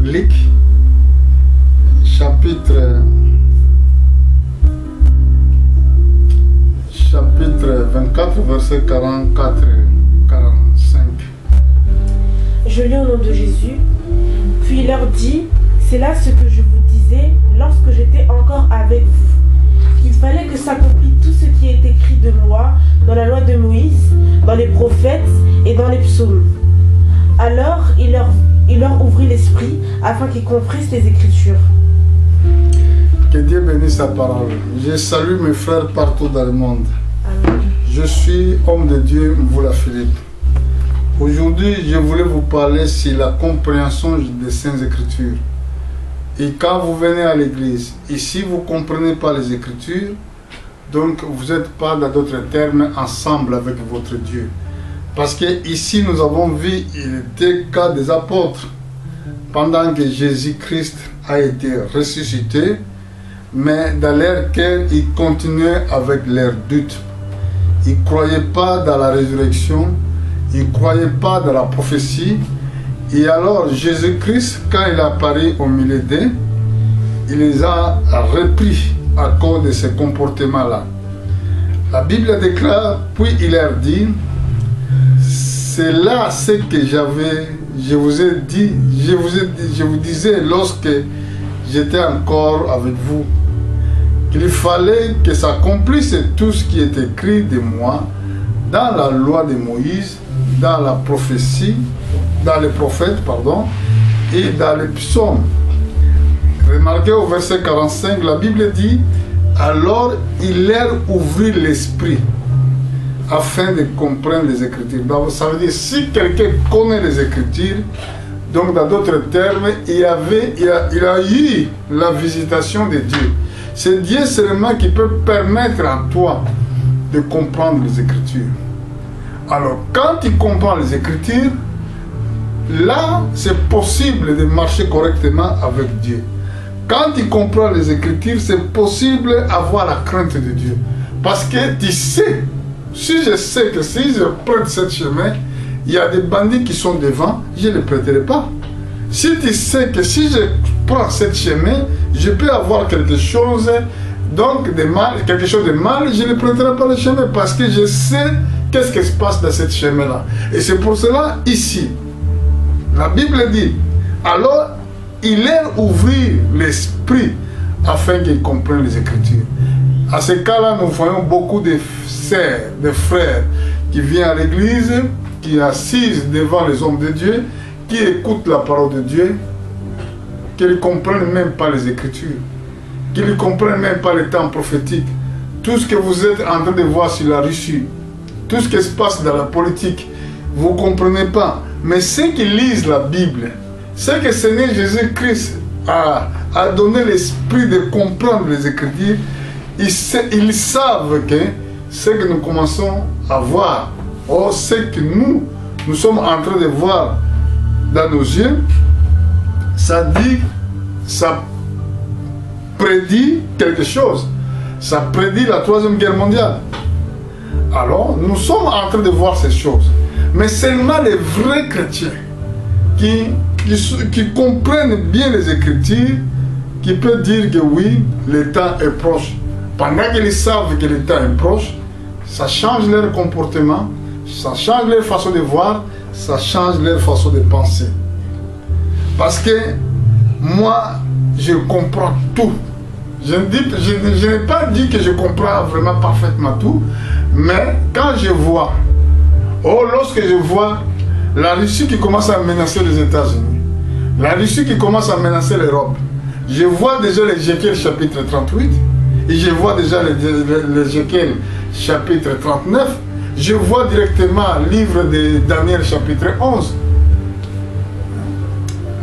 biblique, chapitre 24, versets 44 et 45. Je lis au nom de Jésus. Puis il leur dit, c'est là ce que je vous disais lorsque j'étais encore avec vous, qu'il fallait que s'accomplisse tout ce qui est écrit de moi dans la loi de Moïse, dans les prophètes et dans les psaumes. Alors il leur ouvrit l'esprit afin qu'ils comprissent les Écritures. Que Dieu bénisse sa parole. Je salue mes frères partout dans le monde. Amen. Je suis homme de Dieu, Mvoula Philippe. Aujourd'hui, je voulais vous parler sur la compréhension des Saintes Écritures. Et quand vous venez à l'église, ici vous ne comprenez pas les Écritures, donc vous n'êtes pas, dans d'autres termes, ensemble avec votre Dieu. Parce que ici nous avons vu des cas des apôtres. Pendant que Jésus-Christ a été ressuscité, mais dans leur cœur, ils continuaient avec leurs doutes. Ils ne croyaient pas dans la résurrection, ils ne croyaient pas dans la prophétie. Et alors Jésus-Christ, quand il est apparu au milieu d'eux, il les a repris à cause de ce comportement-là. La Bible déclare, puis il leur dit, c'est là ce que je vous disais lorsque j'étais encore avec vous, qu'il fallait que s'accomplisse tout ce qui est écrit de moi dans la loi de Moïse, dans la prophétie, dans les prophètes, pardon, et dans les psaumes. Remarquez au verset 45, la Bible dit, alors il leur ouvrit l'esprit afin de comprendre les Écritures. Donc, ça veut dire, si quelqu'un connaît les Écritures, donc dans d'autres termes, il a eu la visitation de Dieu. C'est Dieu seulement qui peut permettre à toi de comprendre les Écritures. Alors, quand tu comprends les Écritures, là, c'est possible de marcher correctement avec Dieu. Quand tu comprends les Écritures, c'est possible d'avoir la crainte de Dieu. Parce que tu sais, si je sais que si je prends ce chemin, il y a des bandits qui sont devant, je ne les prêterai pas. Si tu sais que si je prends ce chemin, je peux avoir quelque chose, donc de mal, quelque chose de mal, je ne prêterai pas le chemin parce que je sais qu'est-ce qui se passe dans ce chemin-là. Et c'est pour cela, ici, la Bible dit, alors il leur ouvrit l'esprit afin qu'ils comprennent les Écritures. À ce cas-là, nous voyons beaucoup de sœurs, de frères qui viennent à l'église, qui assisent devant les hommes de Dieu, qui écoutent la parole de Dieu, qui ne comprennent même pas les Écritures, qui ne comprennent même pas les temps prophétiques. Tout ce que vous êtes en train de voir sur la Russie, tout ce qui se passe dans la politique, vous ne comprenez pas. Mais ceux qui lisent la Bible, ceux que Seigneur Jésus-Christ a donné l'esprit de comprendre les Écritures, ils savent que ce que nous commençons à voir, ou ce que nous sommes en train de voir dans nos yeux, ça dit, ça prédit quelque chose. Ça prédit la Troisième Guerre mondiale. Alors, nous sommes en train de voir ces choses. Mais seulement les vrais chrétiens qui comprennent bien les Écritures, qui peuvent dire que oui, le temps est proche. Pendant qu'ils savent que le temps est proche, ça change leur comportement, ça change leur façon de voir, ça change leur façon de penser. Parce que moi, je comprends tout. Je n'ai pas dit que je comprends vraiment parfaitement tout, mais quand je vois, lorsque je vois la Russie qui commence à menacer les États-Unis, la Russie qui commence à menacer l'Europe, je vois déjà l'Ézéchiel chapitre 38, et je vois déjà l'Ézéchiel chapitre 39, je vois directement le livre de Daniel chapitre 11,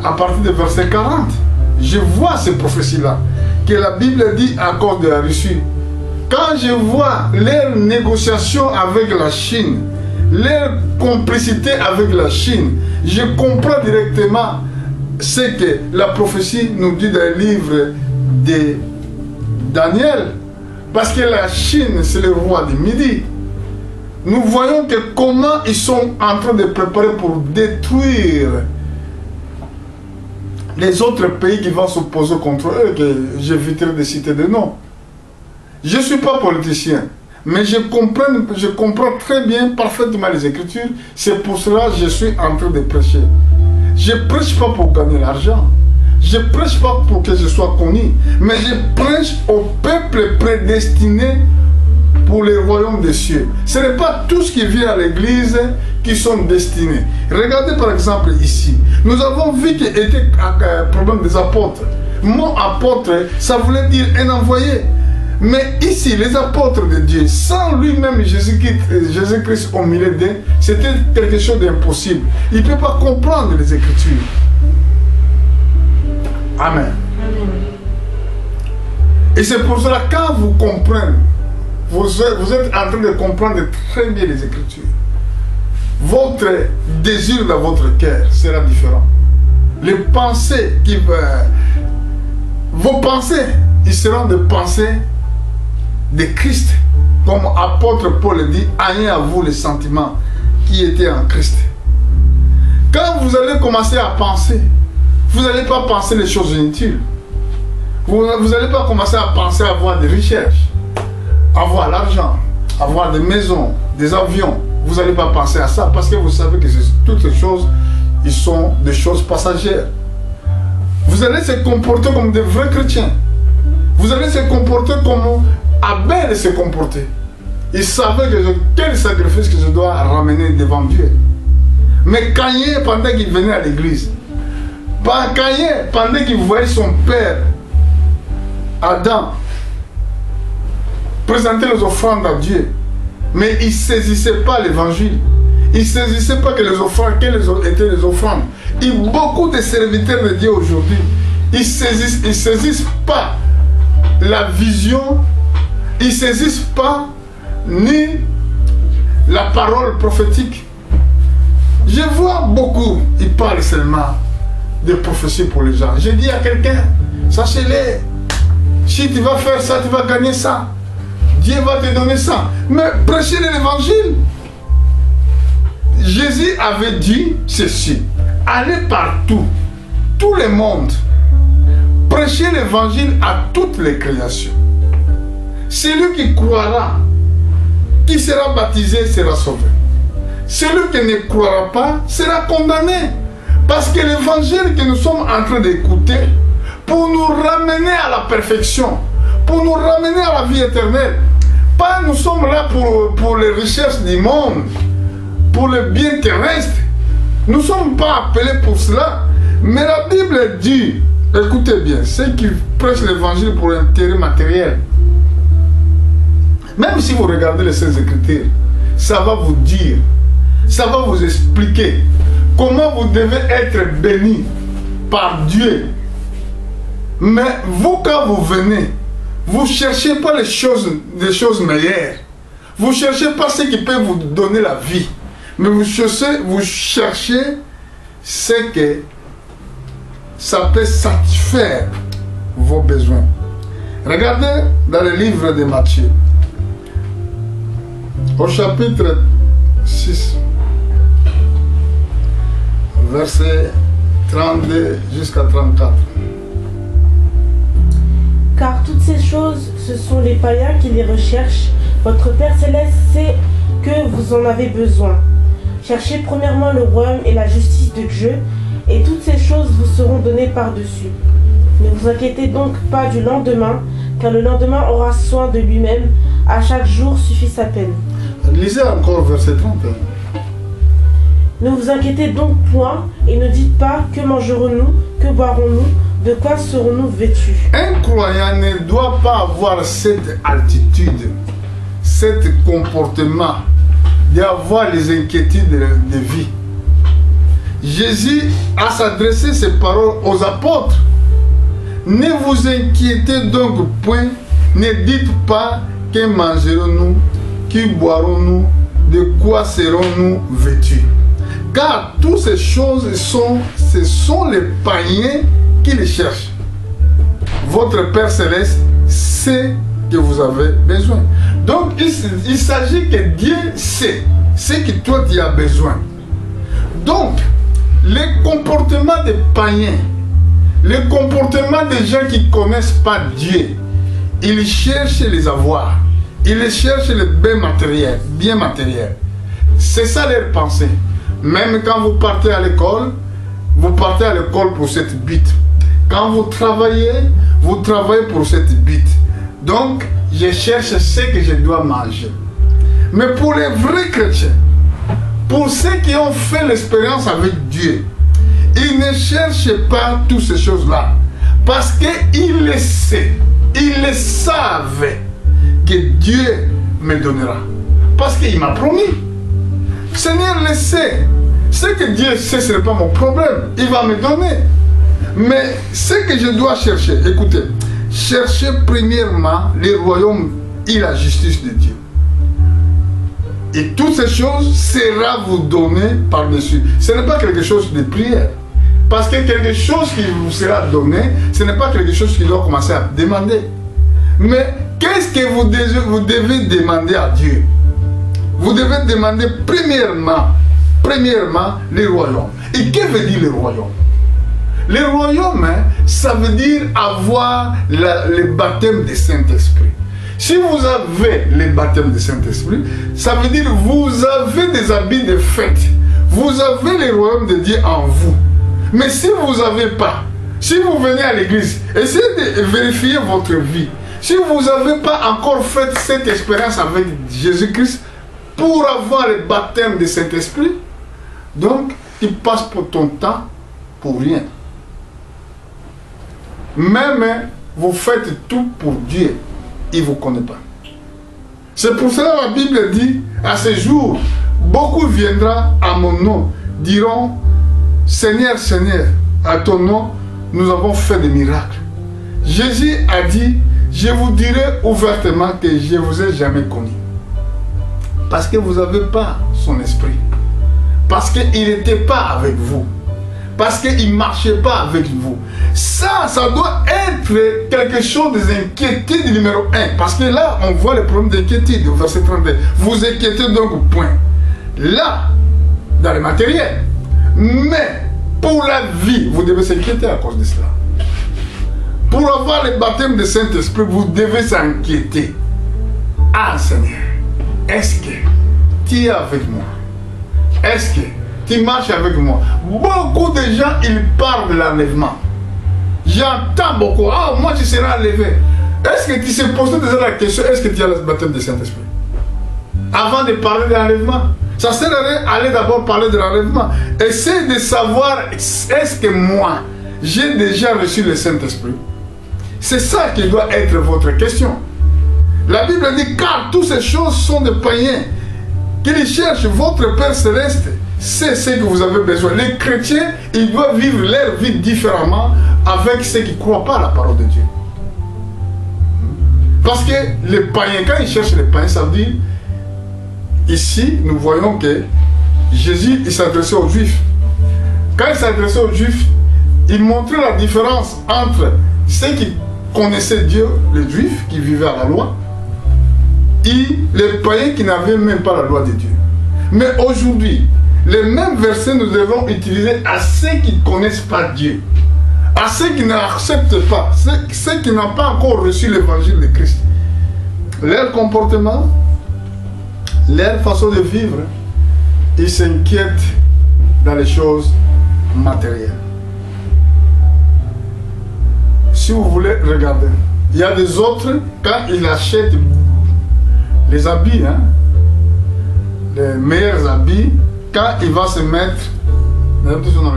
à partir du verset 40, je vois ces prophéties-là, que la Bible dit à cause de la Russie. Quand je vois leurs négociations avec la Chine, leur complicité avec la Chine, je comprends directement ce que la prophétie nous dit dans le livre de Daniel. Parce que la Chine, c'est le roi du Midi. Nous voyons que comment ils sont en train de préparer pour détruire les autres pays qui vont s'opposer contre eux, que j'éviterai de citer de noms. Je ne suis pas politicien, mais je comprends très bien, parfaitement les Écritures. C'est pour cela que je suis en train de prêcher. Je ne prêche pas pour gagner l'argent. Je ne prêche pas pour que je sois connu, mais je prêche au peuple prédestiné pour le royaume des cieux. Ce n'est pas tous qui viennent à l'église qui sont destinés. Regardez par exemple ici. Nous avons vu qu'il était un problème des apôtres. Mon apôtre, ça voulait dire un envoyé. Mais ici, les apôtres de Dieu, sans lui-même Jésus-Christ au milieu d'eux, c'était quelque chose d'impossible. Il ne peut pas comprendre les Écritures. Amen. Et c'est pour cela, quand vous comprenez, vous êtes en train de comprendre très bien les Écritures, votre désir dans votre cœur sera différent. Les pensées vos pensées, ils seront des pensées de Christ. Comme apôtre Paul dit, ayez à vous les sentiments qui étaient en Christ. Quand vous allez commencer à penser, vous n'allez pas penser les choses inutiles. Vous n'allez pas commencer à penser à avoir des richesses, avoir l'argent, avoir des maisons, des avions. Vous n'allez pas penser à ça parce que vous savez que toutes ces choses, ils sont des choses passagères. Vous allez se comporter comme des vrais chrétiens. Vous allez se comporter comme Abel se comportait. Il savait quel sacrifice que je dois ramener devant Dieu. Mais Caïn, pendant qu'il venait à l'église, Caïn, pendant qu'il voyait son père, Adam, présenter les offrandes à Dieu, mais il ne saisissait pas l'évangile. Il ne saisissait pas que les offrandes, quelles étaient les offrandes. Et beaucoup de serviteurs de Dieu aujourd'hui, ils ne saisissent pas la vision, ils ne saisissent pas ni la parole prophétique. Je vois beaucoup, ils parlent seulement de prophéties pour les gens. Je dis à quelqu'un, sachez-le, si tu vas faire ça, tu vas gagner ça. Dieu va te donner ça. Mais prêchez l'évangile. Jésus avait dit ceci, allez partout, tout le monde, prêchez l'évangile à toutes les créations. Celui qui croira, qui sera baptisé, sera sauvé. Celui qui ne croira pas sera condamné. Parce que l'évangile que nous sommes en train d'écouter, pour nous ramener à la perfection, pour nous ramener à la vie éternelle, pas nous sommes là pour les richesses du monde, pour le bien terrestre. Nous ne sommes pas appelés pour cela. Mais la Bible dit, écoutez bien, ceux qui prêchent l'évangile pour intérêt matériel, même si vous regardez les Saintes Écritures, ça va vous dire, ça va vous expliquer comment vous devez être béni par Dieu. Mais vous, quand vous venez, vous ne cherchez pas des choses meilleures. Vous ne cherchez pas ce qui peut vous donner la vie. Mais vous cherchez ce que ça peut satisfaire vos besoins. Regardez dans le livre de Matthieu, au chapitre 6, verset 32 jusqu'à 34. Car toutes ces choses, ce sont les païens qui les recherchent. Votre Père Céleste sait que vous en avez besoin. Cherchez premièrement le royaume et la justice de Dieu, et toutes ces choses vous seront données par-dessus. Ne vous inquiétez donc pas du lendemain, car le lendemain aura soin de lui-même. À chaque jour suffit sa peine. Lisez encore verset 31. Ne vous inquiétez donc point, et ne dites pas que mangerons-nous, que boirons-nous, de quoi serons-nous vêtus. Un croyant ne doit pas avoir cette attitude, cet comportement d'avoir les inquiétudes de vie. Jésus a s'adressé ces paroles aux apôtres. Ne vous inquiétez donc point, ne dites pas que mangerons-nous, que boirons-nous, de quoi serons-nous vêtus. Car toutes ces choses, ce sont les païens qui les cherchent. Votre Père Céleste sait que vous avez besoin. Donc il s'agit que Dieu sait ce que toi tu as besoin. Donc les comportements des païens, Le comportement des gens qui ne connaissent pas Dieu, ils cherchent les avoirs, ils cherchent les biens matériels. C'est ça leur pensée. Même quand vous partez à l'école pour cette but. Quand vous travaillez pour cette but. Donc, je cherche ce que je dois manger. Mais pour les vrais chrétiens, pour ceux qui ont fait l'expérience avec Dieu, ils ne cherchent pas toutes ces choses-là. Parce qu'ils le savent. Ils le savent que Dieu me donnera. Parce qu'il m'a promis. Seigneur le sait. Ce que Dieu sait, ce n'est pas mon problème. Il va me donner. Mais ce que je dois chercher, écoutez, cherchez premièrement le royaume et la justice de Dieu. Et toutes ces choses sera vous données par-dessus. Ce n'est pas quelque chose de prière. Parce que quelque chose qui vous sera donné, ce n'est pas quelque chose qui doit commencer à demander. Mais qu'est-ce que vous devez demander à Dieu? Vous devez demander premièrement le royaume. Et que veut dire le royaume? Le royaume, ça veut dire avoir le baptême du Saint-Esprit. Si vous avez le baptême du Saint-Esprit, ça veut dire que vous avez des habits de fête. Vous avez le royaume de Dieu en vous. Mais si vous n'avez pas, si vous venez à l'église, essayez de vérifier votre vie. Si vous n'avez pas encore fait cette expérience avec Jésus-Christ pour avoir le baptême du Saint-Esprit, donc il passe pour ton temps pour rien. Même vous faites tout pour Dieu, il ne vous connaît pas. C'est pour cela que la Bible dit, à ce jour, beaucoup viendront à mon nom, diront, Seigneur, Seigneur, à ton nom, nous avons fait des miracles. Jésus a dit, je vous dirai ouvertement que je ne vous ai jamais connu. Parce que vous n'avez pas son esprit. Parce qu'il n'était pas avec vous. Parce qu'il ne marchait pas avec vous. Ça doit être quelque chose d'inquiétude numéro 1. Parce que là, on voit le problème d'inquiétude au verset 32. Vous inquiétez donc, point. Là, dans le matériel. Mais, pour la vie, vous devez s'inquiéter à cause de cela. Pour avoir le baptême de Saint-Esprit, vous devez s'inquiéter. Ah, Seigneur, est-ce que tu es avec moi? Est-ce que tu marches avec moi? Beaucoup de gens, ils parlent de l'enlèvement. J'entends beaucoup. Ah, moi, tu seras enlevé. Est-ce que tu s'es posé déjà la question, est-ce que tu as le baptême de Saint-Esprit? Avant de parler de l'enlèvement. Ça sert à rien d'aller d'abord parler de l'enlèvement. Essayez de savoir, est-ce que moi, j'ai déjà reçu le Saint-Esprit? C'est ça qui doit être votre question. La Bible dit, car toutes ces choses sont des païens qu'ils cherchent votre Père Céleste. C'est ce que vous avez besoin. Les chrétiens, ils doivent vivre leur vie différemment avec ceux qui ne croient pas à la parole de Dieu. Parce que les païens, quand ils cherchent les païens, ça veut dire, ici, nous voyons que Jésus, il s'adressait aux Juifs. Quand il s'adressait aux Juifs, il montrait la différence entre ceux qui connaissaient Dieu, les Juifs, qui vivaient à la loi, et les païens qui n'avaient même pas la loi de Dieu. Mais aujourd'hui, les mêmes versets nous devons utiliser à ceux qui ne connaissent pas Dieu, à ceux qui n'acceptent pas, ceux qui n'ont pas encore reçu l'évangile de Christ. Leur comportement, leur façon de vivre, ils s'inquiètent dans les choses matérielles. Si vous voulez regarder, il y a des autres, quand ils achètent les habits, les meilleurs habits, quand il va se mettre, maintenant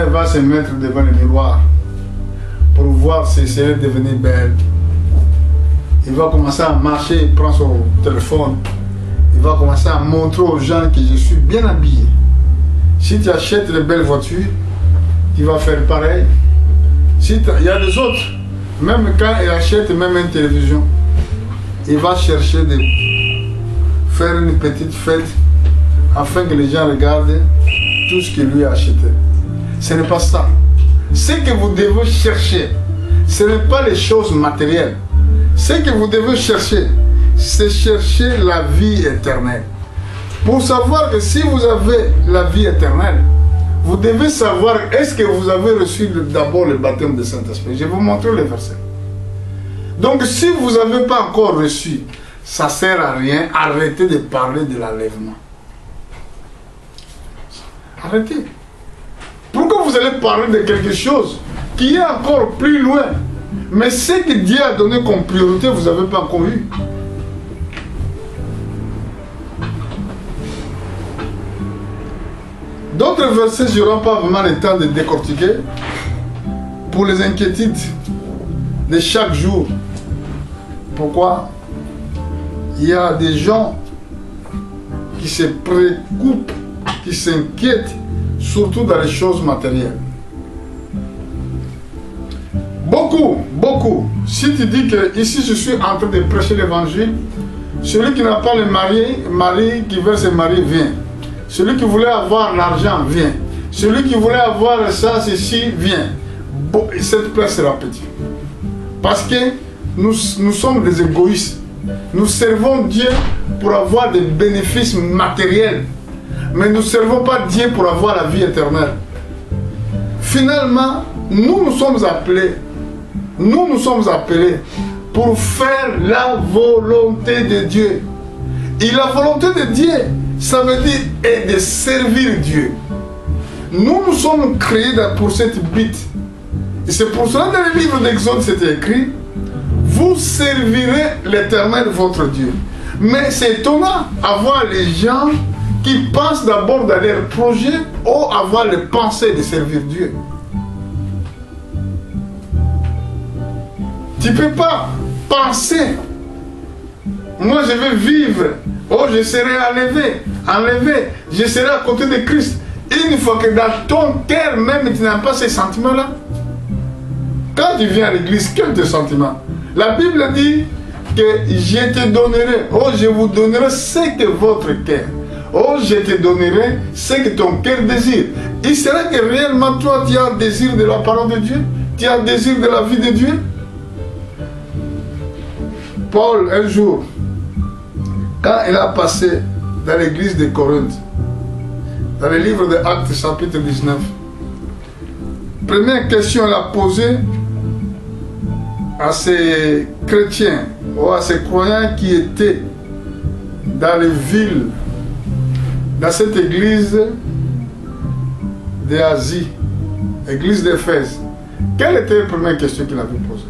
il va se mettre devant le miroir pour voir si c'est devenu belle. Il va commencer à marcher, il prend son téléphone, il va commencer à montrer aux gens que je suis bien habillé. Si tu achètes de belles voitures, tu vas faire pareil. Il y a des autres, même quand il achète même une télévision, il va chercher de faire une petite fête afin que les gens regardent tout ce qu'il lui a acheté. Ce n'est pas ça. Ce que vous devez chercher, ce n'est pas les choses matérielles. Ce que vous devez chercher, c'est chercher la vie éternelle. Pour savoir que si vous avez la vie éternelle, vous devez savoir, est-ce que vous avez reçu d'abord le baptême du Saint-Esprit? Je vais vous montrer le verset. Donc si vous n'avez pas encore reçu, ça ne sert à rien, arrêtez de parler de l'enlèvement. Arrêtez. Pourquoi vous allez parler de quelque chose qui est encore plus loin? Mais ce que Dieu a donné comme priorité, vous n'avez pas encore eu. D'autres versets, je n'aurai pas vraiment le temps de décortiquer. Pour les inquiétudes de chaque jour. Pourquoi? Il y a des gens qui se préoccupent, qui s'inquiètent, surtout dans les choses matérielles. Beaucoup, beaucoup. Si tu dis que ici je suis en train de prêcher l'évangile, celui qui n'a pas le mari qui veut se marier vient. Celui qui voulait avoir l'argent vient. Celui qui voulait avoir ça, ceci vient. Bon, cette place sera petite. Parce que nous sommes des égoïstes. Nous servons Dieu pour avoir des bénéfices matériels. Mais nous ne servons pas Dieu pour avoir la vie éternelle. Finalement, nous sommes appelés. Nous sommes appelés pour faire la volonté de Dieu. Et la volonté de Dieu, ça veut dire est de servir Dieu. Nous sommes créés pour cette but. Et c'est pour cela que dans le livre d'Exode, c'était écrit, vous servirez l'Éternel votre Dieu. Mais c'est étonnant avoir les gens qui pensent d'abord dans leur projet ou avoir le pensée de servir Dieu. Tu ne peux pas penser, moi je vais vivre, oh je serai enlevé, je serai à côté de Christ. Une fois que dans ton cœur même tu n'as pas ces sentiments-là. Quand tu viens à l'église, quel est tes sentiments? La Bible dit que je te donnerai, oh je vous donnerai ce que votre cœur, oh je te donnerai ce que ton cœur désire. Il sera que réellement toi tu as un désir de la parole de Dieu, tu as un désir de la vie de Dieu. Paul, un jour, quand il a passé dans l'église de Corinthe, dans le livre de Actes chapitre 19, première question qu'il a posée à ces chrétiens ou à ces croyants qui étaient dans les villes, dans cette église d'Asie, église d'Éphèse. Quelle était la première question qu'il avait posée?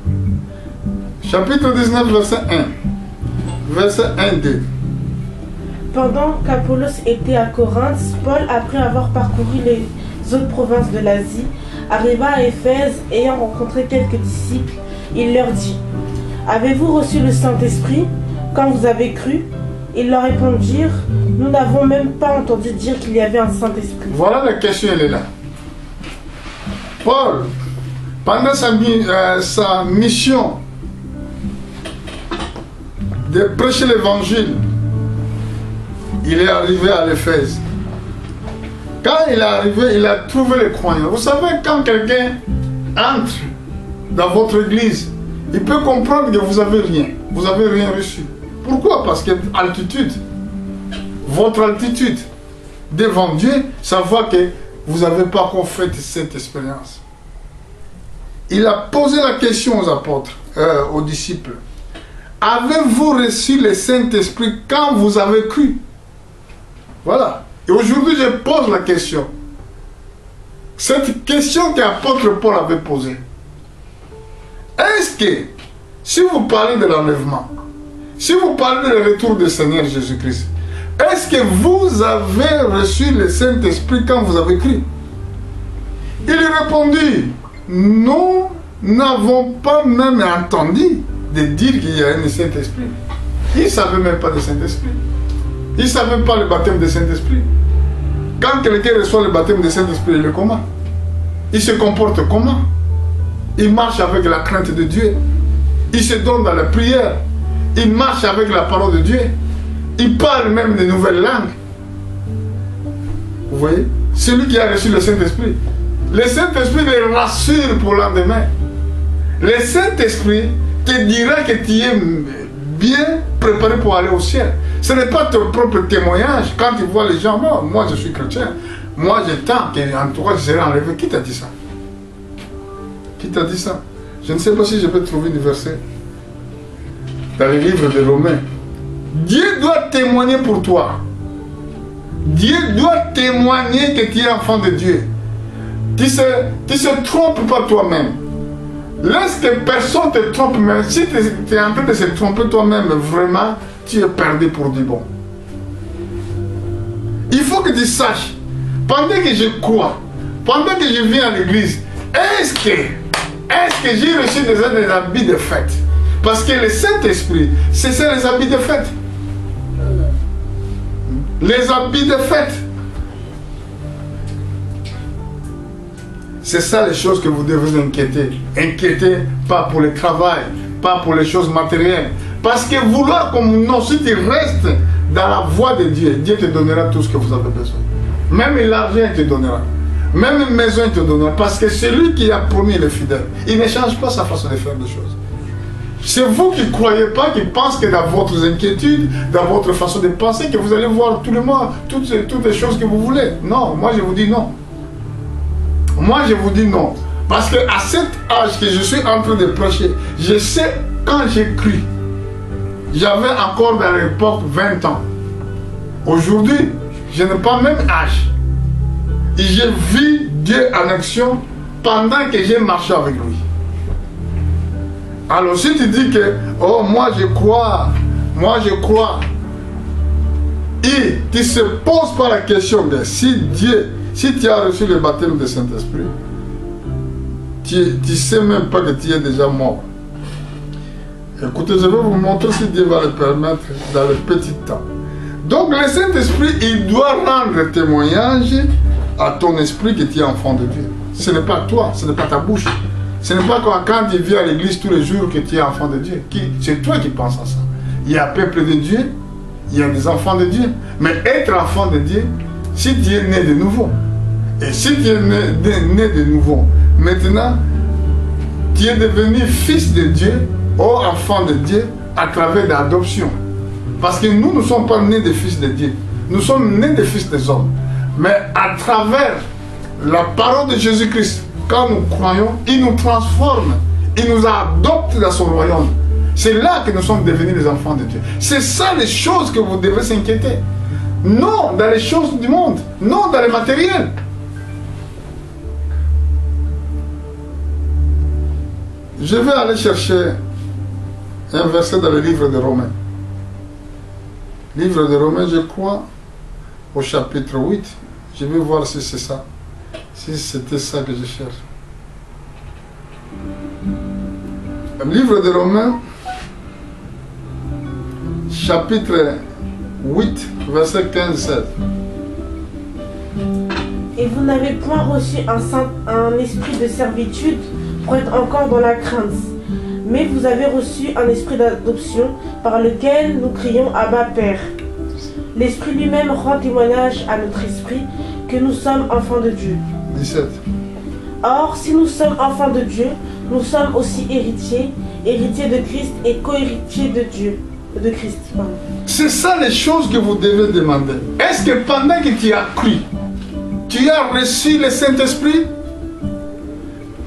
Chapitre 19, verset 1. Verset 1-2. Pendant qu'Apollos était à Corinthe, Paul, après avoir parcouru les autres provinces de l'Asie, arriva à Éphèse, ayant rencontré quelques disciples. Il leur dit, « Avez-vous reçu le Saint-Esprit quand vous avez cru ?» Ils leur répondirent, « Nous n'avons même pas entendu dire qu'il y avait un Saint-Esprit. » Voilà la question, elle est là. Paul, pendant sa mission de prêcher l'évangile, il est arrivé à l'Éphèse. Quand il est arrivé, il a trouvé les croyants. Vous savez, quand quelqu'un entre dans votre église, il peut comprendre que vous n'avez rien. Vous n'avez rien reçu. Pourquoi? Parce que altitude, votre altitude devant Dieu, ça voit que vous n'avez pas encore fait cette expérience. Il a posé la question aux apôtres, aux disciples. Avez-vous reçu le Saint-Esprit quand vous avez cru? Voilà. Et aujourd'hui, je pose la question. Cette question que l'apôtre Paul avait posée. Est-ce que, si vous parlez de l'enlèvement, si vous parlez du retour du Seigneur Jésus-Christ, est-ce que vous avez reçu le Saint-Esprit quand vous avez cru? Il répondit, nous n'avons pas même entendu de dire qu'il y a un Saint-Esprit. Il ne savait même pas de Saint-Esprit. Il ne savait pas le baptême du Saint-Esprit. Quand quelqu'un reçoit le baptême du Saint-Esprit, il est comment? Il se comporte comment? Il marche avec la crainte de Dieu. Il se donne dans la prière. Il marche avec la parole de Dieu. Il parle même de nouvelles langues. Vous voyez? Celui qui a reçu le Saint-Esprit. Le Saint-Esprit le rassure pour le lendemain. Le Saint-Esprit te dira que tu es bien préparé pour aller au ciel. Ce n'est pas ton propre témoignage. Quand tu vois les gens, moi je suis chrétien. Moi j'attends qu'en tout cas je serai enlevé. Qui t'a dit ça? Qui t'a dit ça? Je ne sais pas si je peux trouver du verset dans le livre de Romains. Dieu doit témoigner pour toi. Dieu doit témoigner que tu es enfant de Dieu. Tu ne se trompes pas toi-même. Laisse que personne te trompe, mais si tu es en train de se tromper toi-même, vraiment, tu es perdu pour du bon. Il faut que tu saches, pendant que je crois, pendant que je viens à l'église, est-ce que j'ai reçu déjà des habits de fête? Parce que le Saint-Esprit, c'est ça les habits de fête. Les habits de fête. C'est ça les choses que vous devez inquiéter. Inquiétez pas pour le travail, pas pour les choses matérielles. Parce que vouloir comme non, si tu restes dans la voie de Dieu, Dieu te donnera tout ce que vous avez besoin. Même l'argent, il te donnera. Même une maison, il te donnera. Parce que celui qui a promis le fidèle, il ne change pas sa façon de faire les choses. C'est vous qui ne croyez pas, qui pensez que dans votre inquiétude, dans votre façon de penser, que vous allez voir tout le monde, toutes les choses que vous voulez. Non, moi je vous dis non. Moi je vous dis non. Parce qu'à cet âge que je suis en train de prêcher, je sais quand j'ai cru. J'avais encore dans l'époque 20 ans. Aujourd'hui, je n'ai pas même âge. Et j'ai vu Dieu en action pendant que j'ai marché avec lui. Alors si tu dis que, oh moi je crois, et tu ne se poses pas la question de si tu as reçu le baptême du Saint-Esprit, tu ne sais même pas que tu es déjà mort. Écoutez, je vais vous montrer si Dieu va le permettre dans le petit temps. Donc le Saint-Esprit, il doit rendre témoignage à ton esprit que tu es enfant de Dieu. Ce n'est pas toi, ce n'est pas ta bouche. Ce n'est pas quand tu viens à l'église tous les jours que tu es enfant de Dieu. C'est toi qui penses à ça. Il y a un peuple de Dieu, il y a des enfants de Dieu. Mais être enfant de Dieu, si tu es né de nouveau, et si tu es né de nouveau, maintenant, tu es devenu fils de Dieu, ou enfant de Dieu, à travers l'adoption. Parce que nous ne sommes pas nés des fils de Dieu. Nous sommes nés des fils des hommes. Mais à travers la parole de Jésus-Christ, quand nous croyons, il nous transforme. Il nous adopte dans son royaume. C'est là que nous sommes devenus les enfants de Dieu. C'est ça les choses que vous devez s'inquiéter. Non dans les choses du monde. Non dans le matériel. Je vais aller chercher un verset dans le livre de Romains. Livre de Romains, je crois, au chapitre 8. Je vais voir si c'est ça. Si c'était ça que je cherche. Le livre de Romains, chapitre 8, verset 15-16. Et vous n'avez point reçu un esprit de servitude pour être encore dans la crainte, mais vous avez reçu un esprit d'adoption par lequel nous crions Abba Père. L'Esprit lui-même rend témoignage à notre esprit que nous sommes enfants de Dieu. 17. Or, si nous sommes enfants de Dieu, nous sommes aussi héritiers, héritiers de Christ et co-héritiers de Dieu, de Christ. C'est ça les choses que vous devez demander. Est-ce que pendant que tu as cru, tu as reçu le Saint-Esprit?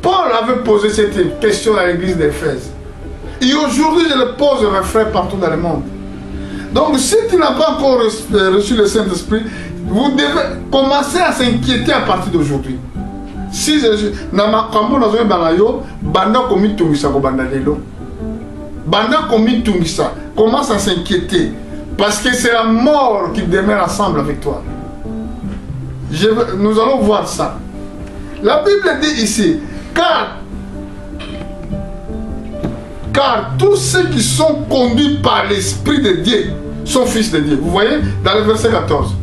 Paul avait posé cette question à l'église d'Éphèse. Et aujourd'hui, je le pose à mes frères partout dans le monde. Donc, si tu n'as pas encore reçu le Saint-Esprit, vous devez commencer à s'inquiéter à partir d'aujourd'hui. Si je commence à s'inquiéter parce que c'est la mort qui demeure ensemble avec toi. Nous allons voir ça. La Bible dit ici, car tous ceux qui sont conduits par l'Esprit de Dieu sont fils de Dieu. Vous voyez dans le verset 14.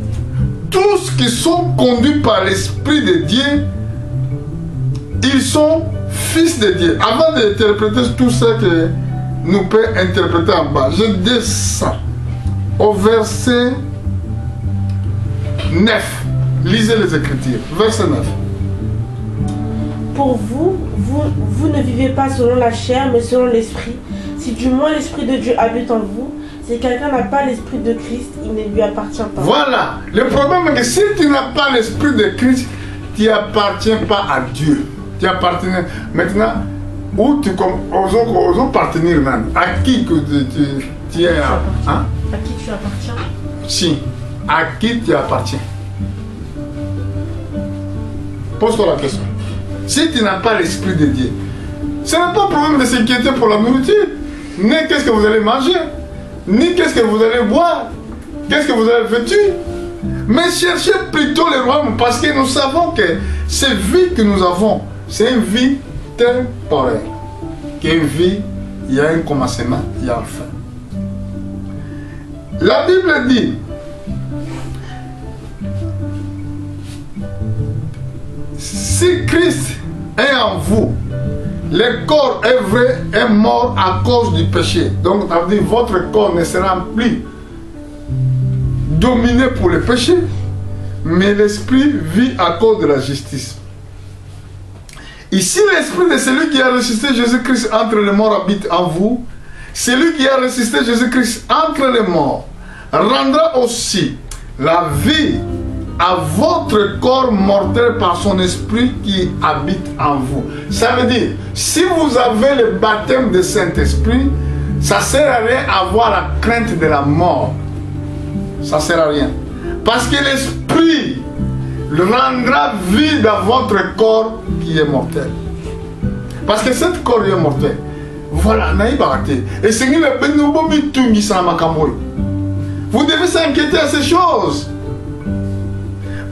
Tous qui sont conduits par l'Esprit de Dieu, ils sont fils de Dieu. Avant d'interpréter tout ce que nous peut interpréter en bas, je descends au verset 9. Lisez les Écritures. Verset 9. Pour vous ne vivez pas selon la chair, mais selon l'Esprit. Si du moins l'Esprit de Dieu habite en vous, Si quelqu'un n'a pas l'esprit de Christ, il ne lui appartient pas. Voilà. Le problème est que si tu n'as pas l'esprit de Christ, tu n'appartiens pas à Dieu. Tu appartiens maintenant où tu aux appartenir même. À qui que tu es hein? À qui tu appartiens? Si. À qui tu appartiens? Pose-toi la question. Si tu n'as pas l'esprit de Dieu, ce n'est pas un problème de s'inquiéter pour la nourriture, ni qu'est-ce que vous allez manger, ni qu'est-ce que vous allez boire, qu'est-ce que vous allez vêtir. Mais cherchez plutôt le royaume, parce que nous savons que cette vie que nous avons, c'est une vie temporaire. Qu'une vie, il y a un commencement, il y a une fin. La Bible dit, si Christ est en vous, le corps est vrai, est mort à cause du péché. Donc, ça veut dire votre corps ne sera plus dominé pour le péché, mais l'esprit vit à cause de la justice. Ici, l'esprit de celui qui a ressuscité Jésus-Christ entre les morts habite en vous. Celui qui a ressuscité Jésus-Christ entre les morts rendra aussi la vie à votre corps mortel par son esprit qui habite en vous. Ça veut dire, si vous avez le baptême de Saint-Esprit, ça ne sert à rien d'avoir la crainte de la mort. Ça ne sert à rien. Parce que l'esprit rendra vie dans votre corps qui est mortel. Parce que cet corps est mortel. Voilà, et c'est vous devez s'inquiéter à ces choses.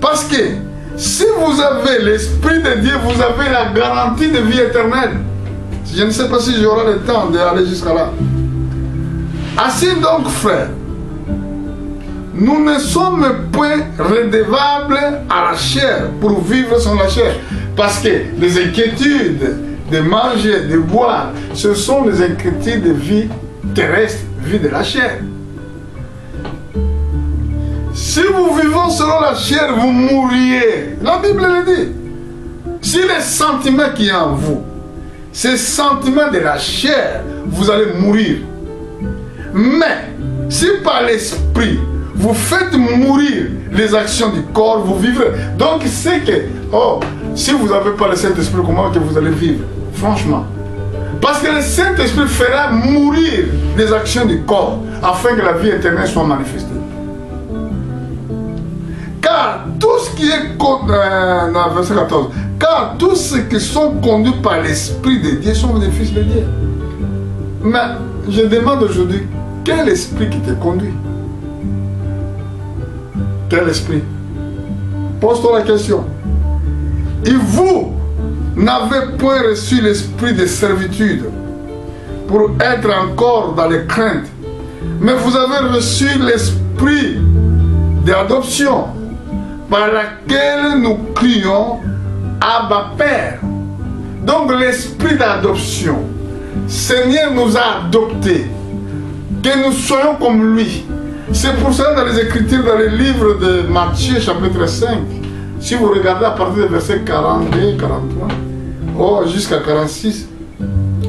Parce que si vous avez l'esprit de Dieu, vous avez la garantie de vie éternelle. Je ne sais pas si j'aurai le temps d'aller jusqu'à là. Ainsi donc, frères, nous ne sommes point redevables à la chair pour vivre sans la chair. Parce que les inquiétudes de manger, de boire, ce sont les inquiétudes de vie terrestre, vie de la chair. Si vous vivez selon la chair, vous mourriez. La Bible le dit. Si les sentiments qui sont en vous, ces sentiments de la chair, vous allez mourir. Mais, si par l'esprit, vous faites mourir les actions du corps, vous vivrez. Donc, c'est que, si vous n'avez pas le Saint-Esprit, comment que vous allez vivre? Franchement. Parce que le Saint-Esprit fera mourir les actions du corps, afin que la vie éternelle soit manifestée. Car tout ce qui est verset 14, car tous ceux qui sont conduits par l'Esprit de Dieu sont des fils de Dieu. Mais je demande aujourd'hui, quel esprit qui te conduit? Quel esprit? Pose-toi la question. Et vous n'avez point reçu l'esprit de servitude pour être encore dans les craintes, mais vous avez reçu l'esprit d'adoption par laquelle nous crions Abba Père. Donc l'esprit d'adoption, Seigneur nous a adoptés, que nous soyons comme lui. C'est pour ça dans les Écritures, dans les livres de Matthieu chapitre 5, si vous regardez à partir du verset 42, 43, jusqu'à 46,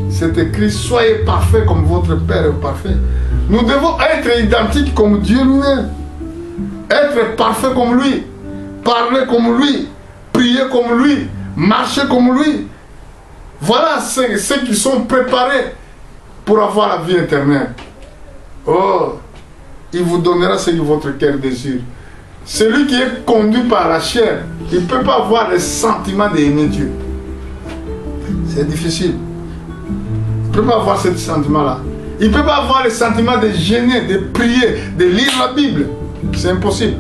c'est écrit, soyez parfaits comme votre Père est parfait. Nous devons être identiques comme Dieu lui-même, être parfaits comme lui, parler comme lui, prier comme lui, marcher comme lui. Voilà ceux qui sont préparés pour avoir la vie éternelle. Il vous donnera ce que votre cœur désire. Celui qui est conduit par la chair, il ne peut pas avoir le sentiment d'aimer Dieu. C'est difficile. Il ne peut pas avoir ce sentiment-là. Il ne peut pas avoir le sentiment de gêner, de prier, de lire la Bible. C'est impossible.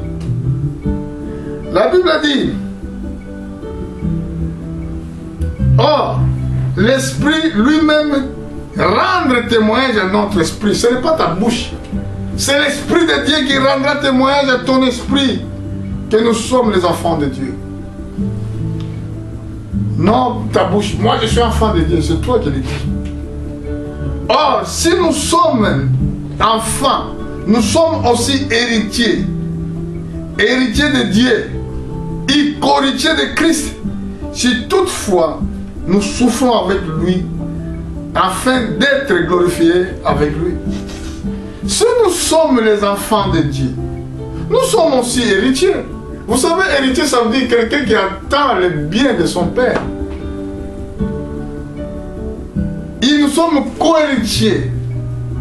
La Bible a dit, l'Esprit lui-même rendre témoignage à notre esprit. Ce n'est pas ta bouche. C'est l'Esprit de Dieu qui rendra témoignage à ton esprit que nous sommes les enfants de Dieu. Non, ta bouche. Moi, je suis enfant de Dieu. C'est toi qui le dis. Or, si nous sommes enfants, nous sommes aussi héritiers. Héritiers de Dieu. Et co-héritiers de Christ. Si toutefois, nous souffrons avec lui, afin d'être glorifiés avec lui. Si nous sommes les enfants de Dieu, nous sommes aussi héritiers. Vous savez, héritier, ça veut dire quelqu'un qui attend le bien de son père. Et nous sommes co-héritiers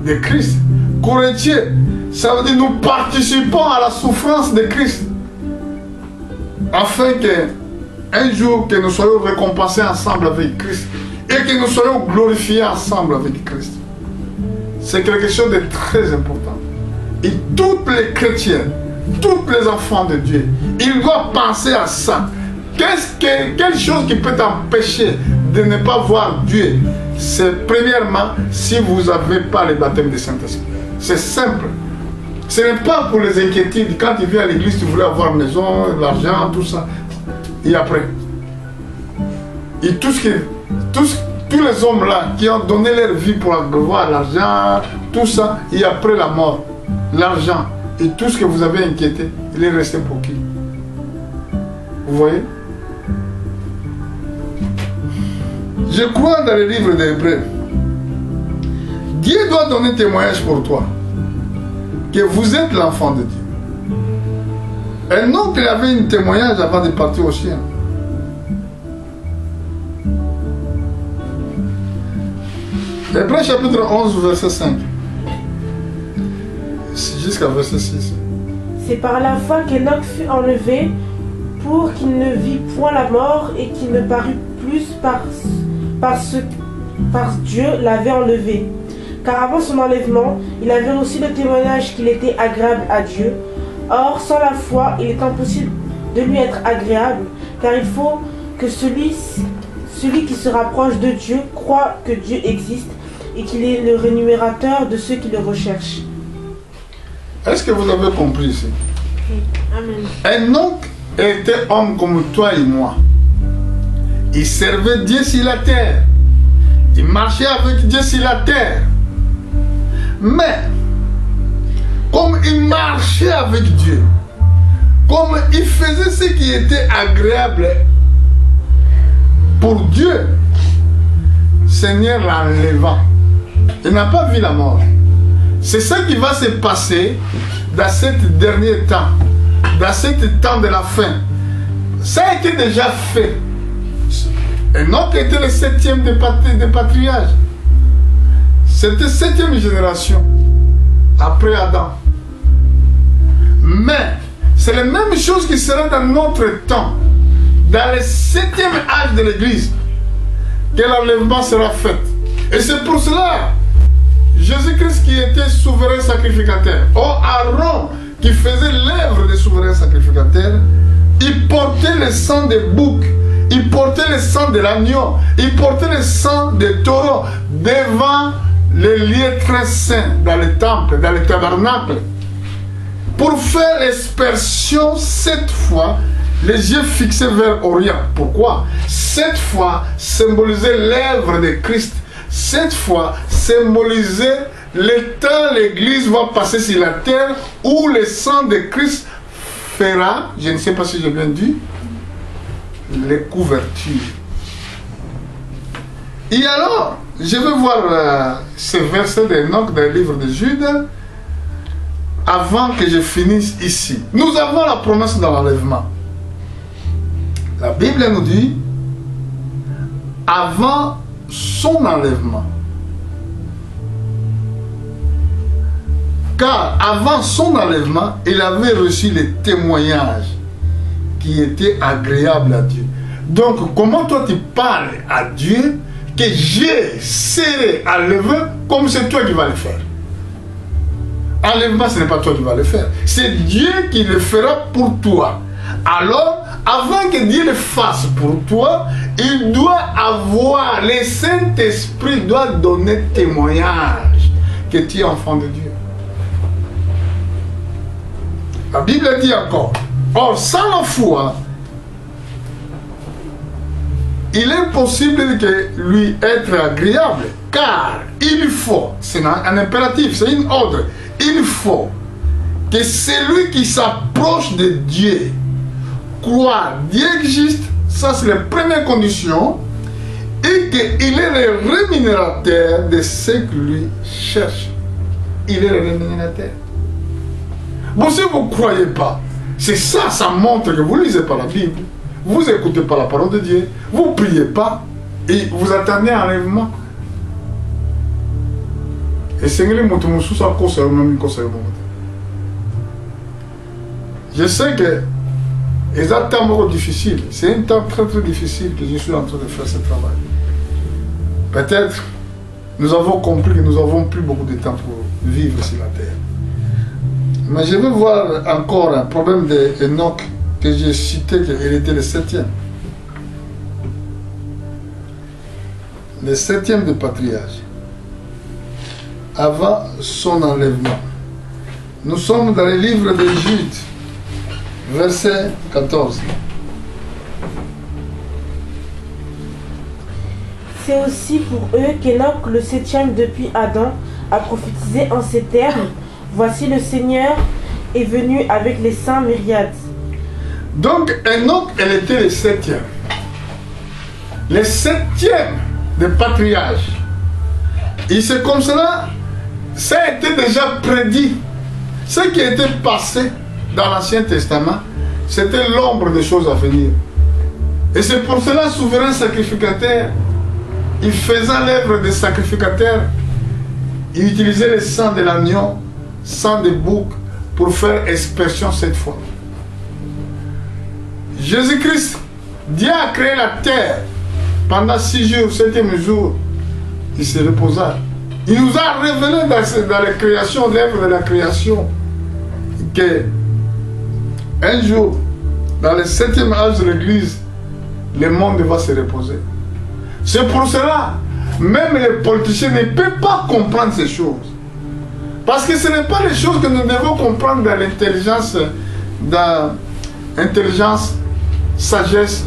de Christ. Co-héritiers, ça veut dire nous participons à la souffrance de Christ. Afin que un jour que nous soyons récompensés ensemble avec Christ et que nous soyons glorifiés ensemble avec Christ. C'est quelque chose de très important. Et tous les chrétiens, tous les enfants de Dieu, ils doivent penser à ça. Quelle chose qui peut t'empêcher de ne pas voir Dieu? C'est premièrement si vous n'avez pas le baptême du Saint-Esprit. C'est simple. Ce n'est pas pour les inquiétudes. Quand tu viens à l'église, tu voulais avoir maison, l'argent, tout ça. Et après. Et tous les hommes là qui ont donné leur vie pour avoir l'argent, tout ça, et après la mort, l'argent et tout ce que vous avez inquiété, il est resté pour qui? Vous voyez? Je crois dans le livre des Hébreux. Dieu doit donner témoignage pour toi que vous êtes l'enfant de Dieu. Un autre avait un témoignage avant de partir au ciel. Hébreux chapitre 11, verset 5. Jusqu'à verset 6. C'est par la foi qu'Enoch fut enlevé pour qu'il ne vit point la mort et qu'il ne parut plus parce Dieu l'avait enlevé. Car avant son enlèvement, il avait reçu le témoignage qu'il était agréable à Dieu. Or, sans la foi, il est impossible de lui être agréable, car il faut que celui qui se rapproche de Dieu croit que Dieu existe et qu'il est le rémunérateur de ceux qui le recherchent. Est-ce que vous avez compris ici? Amen. Enoch était homme comme toi et moi. Il servait Dieu sur la terre. Il marchait avec Dieu sur la terre. Mais, comme il marchait avec Dieu, comme il faisait ce qui était agréable pour Dieu, Seigneur l'enleva. Il n'a pas vu la mort. C'est ça qui va se passer dans ce dernier temps, dans ce temps de la fin. Ça a été déjà fait. Enoch était le 7e des patriarches. C'était 7e génération après Adam. Mais c'est la même chose qui sera dans notre temps, dans le 7e âge de l'Église, que l'enlèvement sera fait. Et c'est pour cela, Jésus-Christ qui était souverain sacrificateur, Aaron qui faisait l'œuvre des souverains sacrificateurs, il portait le sang des boucs, il portait le sang de l'agneau, il portait le sang des taureaux devant les lieux très saints, dans le temple, dans le tabernacle, pour faire l'expression cette fois, les yeux fixés vers Orient. Pourquoi? Cette fois symbolisait l'œuvre de Christ. Cette fois symbolisait le temps l'Église va passer sur la terre où le sang de Christ fera, je ne sais pas si j'ai bien dit, les couvertures. Et alors, je vais voir ce verset d'Enoch dans le livre de Jude avant que je finisse ici. Nous avons la promesse dans l'enlèvement. La Bible nous dit, avant son enlèvement. Car avant son enlèvement, il avait reçu les témoignages qui étaient agréables à Dieu. Donc, comment toi tu parles à Dieu que je serai enlevé comme c'est toi qui vas le faire? Enlèvement, ce n'est pas toi qui vas le faire. C'est Dieu qui le fera pour toi. Alors, avant que Dieu le fasse pour toi, il doit avoir, le Saint-Esprit doit donner témoignage que tu es enfant de Dieu. La Bible dit encore, or sans la foi, il est possible que lui être agréable, car il faut, c'est un impératif, c'est une ordre, il faut que celui qui s'approche de Dieu croit Dieu existe, ça c'est la première condition, et qu'il est le rémunérateur de ce que lui cherche. il est le rémunérateur. Bon, si vous ne croyez pas, c'est ça, ça montre que vous ne lisez pas la Bible, vous n'écoutez pas la parole de Dieu, vous ne priez pas et vous attendez un enlèvement. Et c'est je sais que c'est un temps difficile, c'est un temps très très difficile que je suis en train de faire ce travail. Peut-être nous avons compris que nous n'avons plus beaucoup de temps pour vivre sur la terre. Mais je veux voir encore un problème d'Enoch que j'ai cité, qu'il était le 7e. Le 7e de patriarche. Avant son enlèvement. Nous sommes dans le livre de Jude, verset 14. C'est aussi pour eux qu'Enoch, le 7e depuis Adam, a prophétisé en ces termes. Voici le Seigneur est venu avec les saints myriades. Donc Enoch, elle était le 7e. Le 7e de patriarche. Et c'est comme cela, ça a été déjà prédit. Ce qui était passé dans l'Ancien Testament, c'était l'ombre des choses à venir. Et c'est pour cela, souverain sacrificateur, il faisait l'œuvre des sacrificateurs, il utilisait le sang de l'agneau, sang de bouc, pour faire expression cette fois. Jésus-Christ, Dieu a créé la terre pendant 6 jours, 7e jour, il se reposa. Il nous a révélé dans la création, l'œuvre de la création, que un jour, dans le 7e âge de l'Église, le monde va se reposer. C'est pour cela, même les politiciens ne peuvent pas comprendre ces choses. Parce que ce n'est pas les choses que nous devons comprendre dans l'intelligence, sagesse,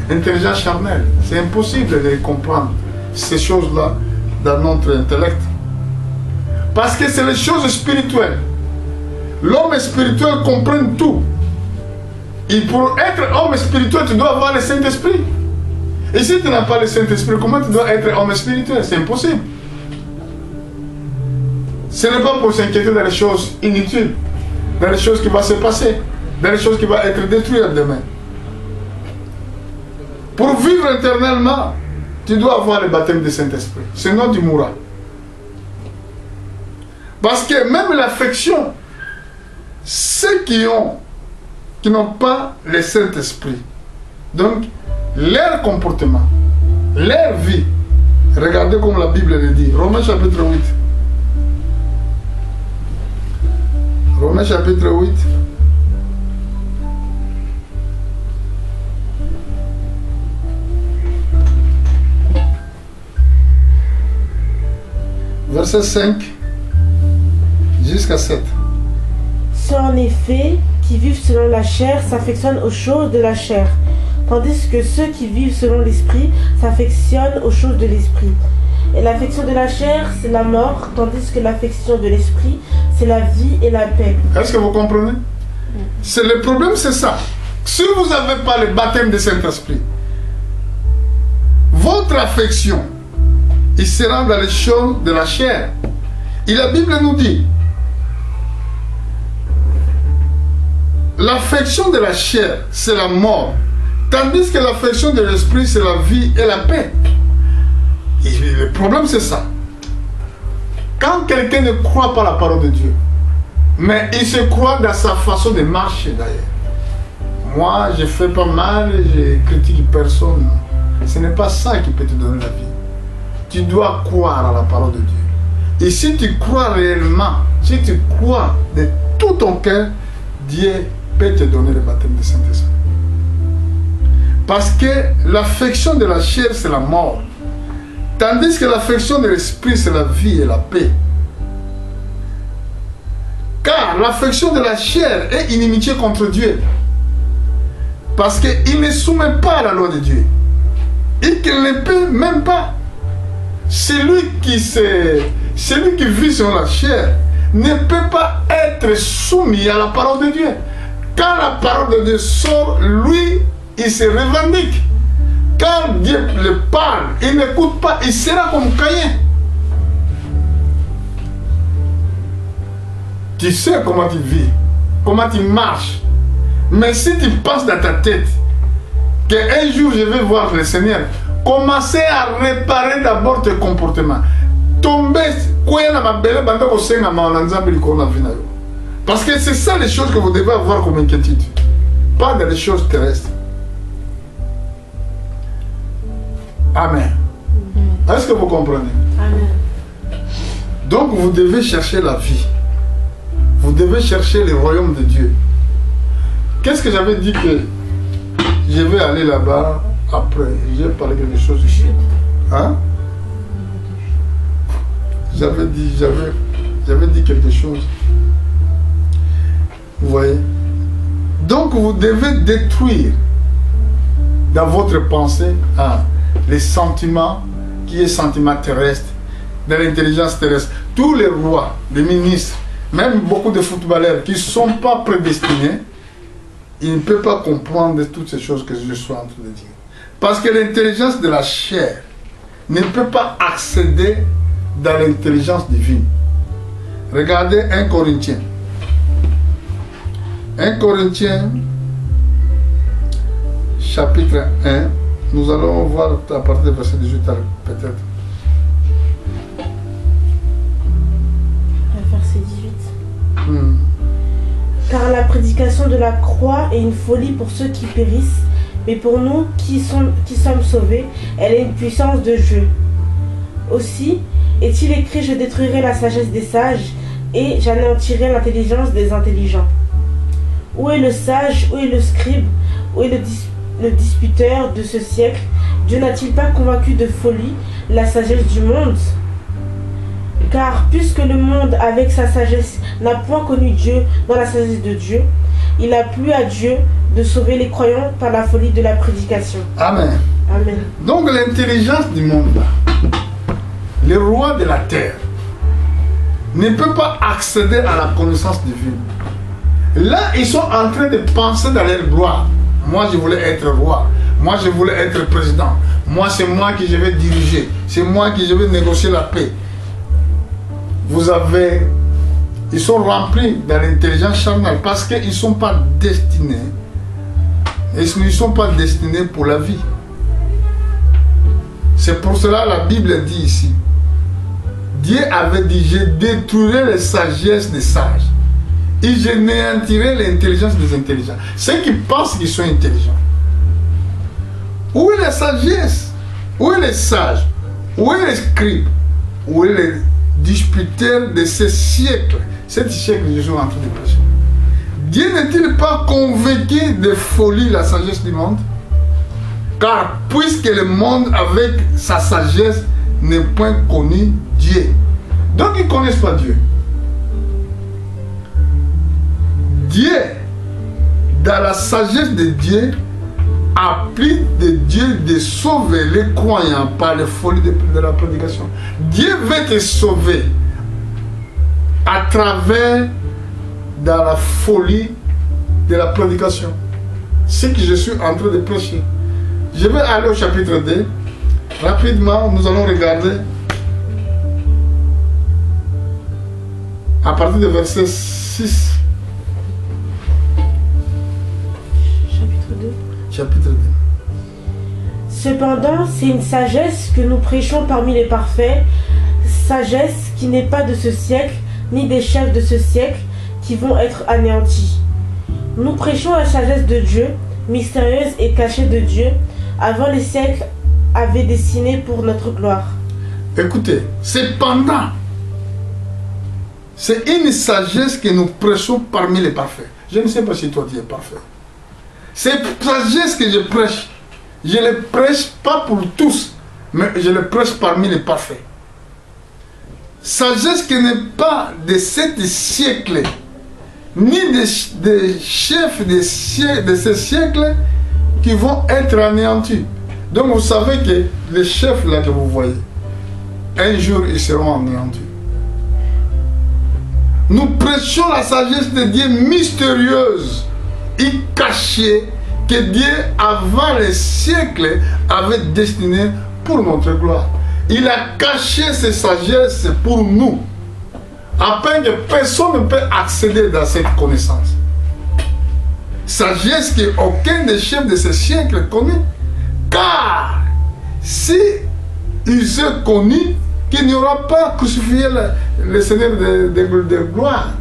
intelligence charnelle. C'est impossible de comprendre ces choses-là dans notre intellect. Parce que c'est les choses spirituelles. L'homme spirituel comprend tout. Et pour être homme spirituel, tu dois avoir le Saint-Esprit. Et si tu n'as pas le Saint-Esprit, comment tu dois être homme spirituel? C'est impossible. Ce n'est pas pour s'inquiéter dans les choses inutiles, dans les choses qui vont se passer, dans les choses qui vont être détruites demain. Pour vivre éternellement, tu dois avoir le baptême du Saint-Esprit. Sinon, tu mourras. Parce que même l'affection, ceux qui n'ont pas le Saint-Esprit, donc leur comportement, leur vie, regardez comme la Bible le dit. Romains chapitre 8. Romains chapitre 8. Verset 5 jusqu'à 7. Ceux en effet qui vivent selon la chair s'affectionnent aux choses de la chair, tandis que ceux qui vivent selon l'esprit s'affectionnent aux choses de l'esprit. Et l'affection de la chair, c'est la mort, tandis que l'affection de l'esprit, c'est la vie et la paix. Est-ce que vous comprenez? C'est le problème, c'est ça. Si vous n'avez pas le baptême du Saint-Esprit, votre affection, il sera dans les choses de la chair. Et la Bible nous dit, l'affection de la chair, c'est la mort, tandis que l'affection de l'esprit, c'est la vie et la paix. Et le problème, c'est ça. Quand quelqu'un ne croit pas la parole de Dieu, mais il se croit dans sa façon de marcher d'ailleurs. Moi, je fais pas mal, je critique personne. Ce n'est pas ça qui peut te donner la vie. Tu dois croire à la parole de Dieu. Et si tu crois réellement, si tu crois de tout ton cœur, Dieu peut te donner le baptême du Saint-Esprit. Parce que l'affection de la chair, c'est la mort. Tandis que l'affection de l'esprit, c'est la vie et la paix. Car l'affection de la chair est inimitié contre Dieu. Parce qu'il ne soumet pas à la loi de Dieu. Et qu'il ne peut même pas. Celui qui vit sur la chair ne peut pas être soumis à la parole de Dieu. Quand la parole de Dieu sort, lui, il se revendique. Quand Dieu le parle, il n'écoute pas, il sera comme Caïn. Tu sais comment tu vis, comment tu marches. Mais si tu penses dans ta tête qu'un jour je vais voir le Seigneur, commencez à réparer d'abord tes comportements. Tomber, parce que c'est ça les choses que vous devez avoir comme inquiétude. Pas dans les choses terrestres. Amen. Est-ce que vous comprenez? Amen. Donc vous devez chercher la vie. Vous devez chercher le royaume de Dieu. Qu'est-ce que j'avais dit que je vais aller là-bas après? J'ai parlé quelque chose ici. Hein? J'avais dit quelque chose. Vous voyez? Donc vous devez détruire dans votre pensée les sentiments qui est sentiment terrestre, de l'intelligence terrestre. Tous les rois, les ministres, même beaucoup de footballeurs qui ne sont pas prédestinés, ils ne peuvent pas comprendre toutes ces choses que je suis en train de dire. Parce que l'intelligence de la chair ne peut pas accéder dans l'intelligence divine. Regardez 1 Corinthiens. 1 Corinthiens, chapitre 1. Nous allons voir à partir du verset 18 peut-être. Verset 18. Car la prédication de la croix est une folie pour ceux qui périssent, mais pour nous qui sommes sauvés, elle est une puissance de Dieu. Aussi, est-il écrit, je détruirai la sagesse des sages et j'anéantirai l'intelligence des intelligents. Où est le sage, où est le scribe, où est le disputeur de ce siècle? Dieu n'a-t-il pas convaincu de folie la sagesse du monde? Car puisque le monde avec sa sagesse n'a point connu Dieu dans la sagesse de Dieu, il a plu à Dieu de sauver les croyants par la folie de la prédication. Amen. Amen. Donc l'intelligence du monde, les rois de la terre, ne peut pas accéder à la connaissance divine. Là, ils sont en train de penser dans leur gloire. Moi, je voulais être roi. Moi, je voulais être président. Moi, c'est moi qui je vais diriger. C'est moi qui je vais négocier la paix. Vous avez... Ils sont remplis dans l'intelligence charnelle parce qu'ils ne sont pas destinés. Ils ne sont pas destinés pour la vie. C'est pour cela que la Bible dit ici. Dieu avait dit, je détruirai les sagesses des sages. Et je néantirai l'intelligence des intelligents. Ceux qui pensent qu'ils sont intelligents. Où est la sagesse? Où est les sages? Où est les scribes? Où est les disputeurs de ce siècle? Cet siècle que je suis en train de prêcher. Dieu n'est-il pas convaincu de folie la sagesse du monde? Car puisque le monde avec sa sagesse n'est point connu Dieu. Donc ils ne connaissent pas Dieu. Dieu, dans la sagesse de Dieu, a pris de Dieu de sauver les croyants par la folie de la prédication. Dieu veut te sauver à travers dans la folie de la prédication. Ce que je suis en train de prêcher. Je vais aller au chapitre 2. Rapidement, nous allons regarder à partir du verset 6. Chapitre 2. Cependant, c'est une sagesse que nous prêchons parmi les parfaits, sagesse qui n'est pas de ce siècle, ni des chefs de ce siècle, qui vont être anéantis. Nous prêchons la sagesse de Dieu, mystérieuse et cachée de Dieu, avant les siècles avait dessiné pour notre gloire. Écoutez, cependant, c'est une sagesse que nous prêchons parmi les parfaits. Je ne sais pas si toi tu es parfait. Cette sagesse que je ne le prêche pas pour tous, mais je le prêche parmi les parfaits. Sagesse qui n'est pas de ce siècle, ni des chefs de ce siècle qui vont être anéantis. Donc vous savez que les chefs là que vous voyez, un jour ils seront anéantis. Nous prêchons la sagesse de Dieu mystérieuse et cachée que Dieu avant les siècles avait destinée pour notre gloire. Il a caché ses sagesses pour nous, afin que personne ne peut accéder dans cette connaissance. Sagesse qu'aucun des chefs de ce siècle connaît. Car si ils ont connu qu'il n'y aura pas crucifié le Seigneur de gloire,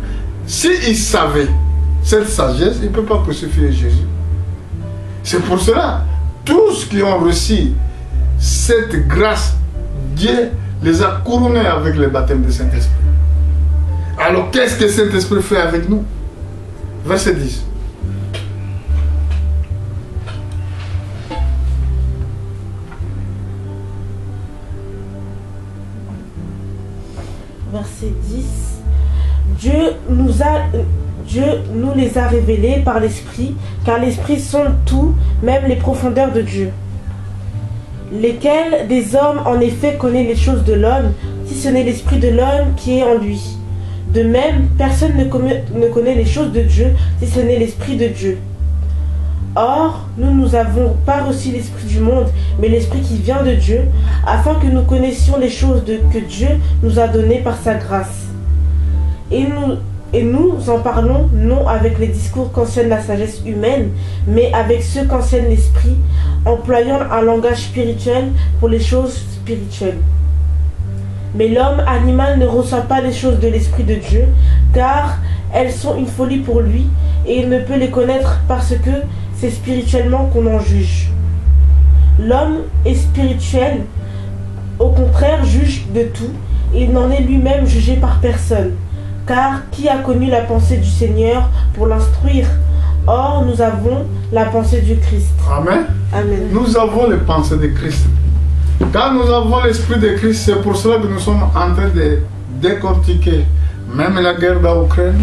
s'ils savaient cette sagesse, ils ne peuvent pas crucifier Jésus. C'est pour cela, tous qui ont reçu cette grâce, Dieu les a couronnés avec le baptême du Saint-Esprit. Alors qu'est-ce que le Saint-Esprit fait avec nous? Verset 10. Verset 10. Dieu nous les a révélés par l'Esprit, car l'Esprit sonde tout, même les profondeurs de Dieu. Lesquels des hommes en effet connaît les choses de l'homme, si ce n'est l'Esprit de l'homme qui est en lui. De même, personne ne connaît les choses de Dieu, si ce n'est l'Esprit de Dieu. Or, nous n'avons pas reçu l'Esprit du monde, mais l'Esprit qui vient de Dieu, afin que nous connaissions les choses que Dieu nous a données par sa grâce. Et nous en parlons non avec les discours qu'enseigne la sagesse humaine, mais avec ceux qu'enseigne l'Esprit, employant un langage spirituel pour les choses spirituelles. Mais l'homme animal ne reçoit pas les choses de l'Esprit de Dieu, car elles sont une folie pour lui, et il ne peut les connaître parce que c'est spirituellement qu'on en juge. L'homme est spirituel, au contraire juge de tout, et il n'en est lui-même jugé par personne. Car qui a connu la pensée du Seigneur pour l'instruire? Or, nous avons la pensée du Christ. Amen. Amen. Nous avons les pensées de Christ. Quand nous avons l'Esprit de Christ, c'est pour cela que nous sommes en train de décortiquer. Même la guerre d'Ukraine,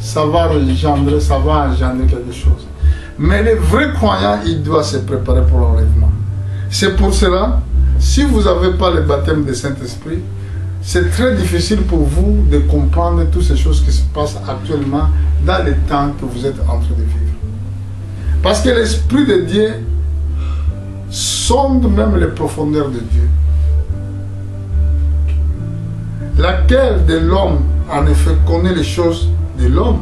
ça va engendrer quelque chose. Mais les vrais croyants, ils doivent se préparer pour l'enlèvement. C'est pour cela, si vous n'avez pas le baptême du Saint-Esprit, c'est très difficile pour vous de comprendre toutes ces choses qui se passent actuellement dans les temps que vous êtes en train de vivre. Parce que l'Esprit de Dieu sonde même les profondeurs de Dieu. Laquelle de l'homme, en effet, connaît les choses de l'homme?